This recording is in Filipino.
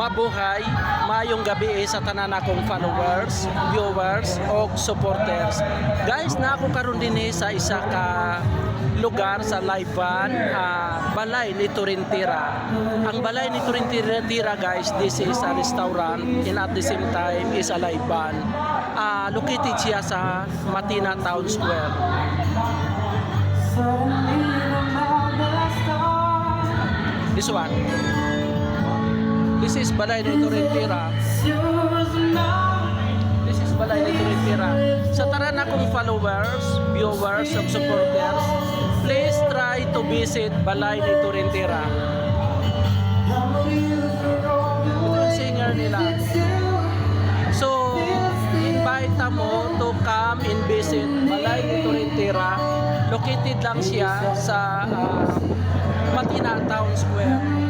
Mabuhay, mayong gabi sa tanan akong followers, viewers o supporters. Guys, na ako karon din sa isa ka lugar sa live van, Balay ni Turintira. Ang Balay ni Turintira guys, this is a restaurant and at the same time is a live van. Located siya sa Matina Town Square. This one. This is Balay ni Turintira. This is Balay ni Turintira. Sa tanan akong followers, viewers, and supporters, please try to visit Balay ni Turintira. Ito yung singer nila. So, invite mo to come and visit Balay ni Turintira. Located lang siya sa Matina Town Square.